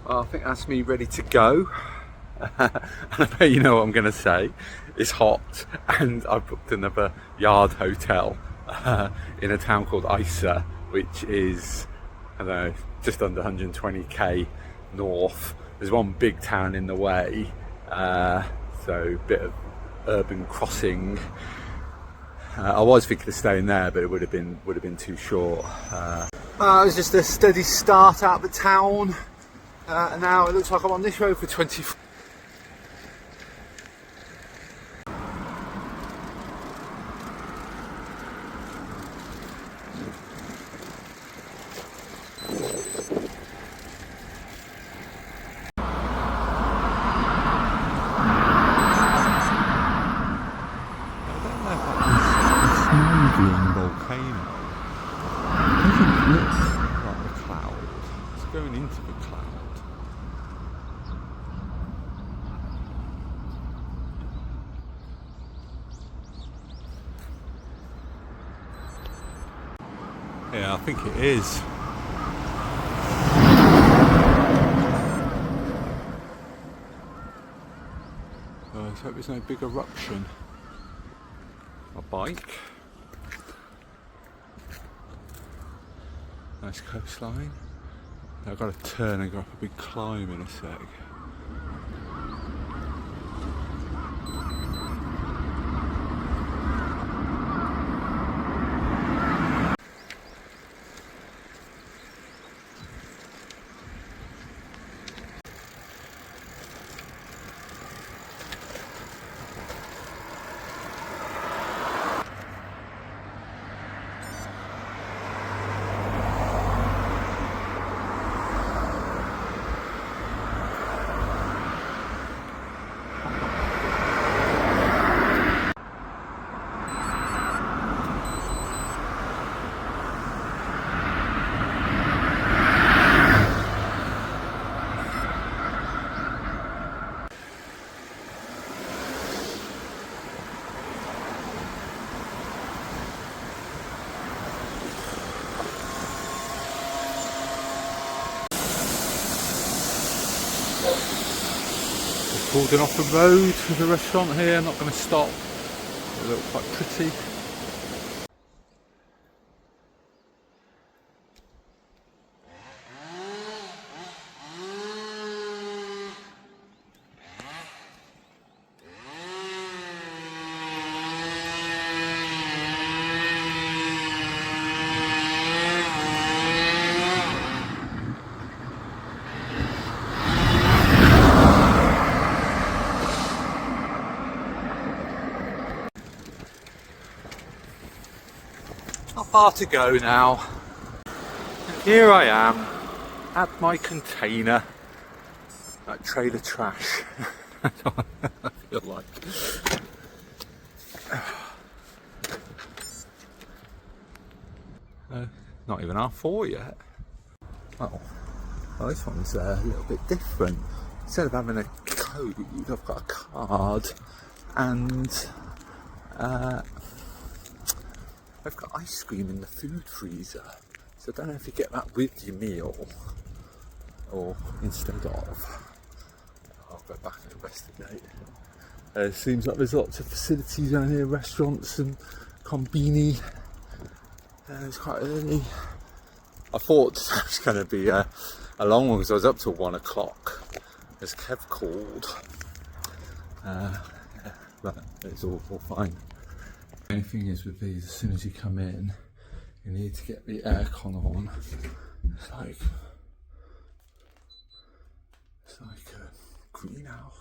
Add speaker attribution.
Speaker 1: Well, I think that's me ready to go. And I bet you know what I'm going to say. It's hot, and I've booked another yard hotel in a town called Isa, which is, I don't know, just under 120k north. There's one big town in the way, so a bit of urban crossing. I was thinking of staying there, but it would have been too short. It was just a steady start out of the town, and now it looks like I'm on this road for 24. Volcano. It doesn't look like the cloud. It's going into the cloud. Yeah, I think it is. Let's hope there's no big eruption. A bike. Nice coastline. I've got to turn and go up a big climb in a sec. Pulled off the road to the restaurant here, not going to stop. It looks quite pretty. Not far to go now. And here I am at my container, that trailer trash. That's what I feel like. Not even R4 yet. Oh, well, this one's a little bit different. Instead of having a code, I've got a card, and I've got ice cream in the food freezer, so I don't know if you get that with your meal or instead of. I'll go back and investigate. It seems like there's lots of facilities around here, restaurants and konbini. It's quite early. I thought it was going to be a long one because I was up till 1 o'clock, as Kev called. Yeah, but it's all fine. The only thing is with these, as soon as you come in, you need to get the aircon on. It's like a greenhouse.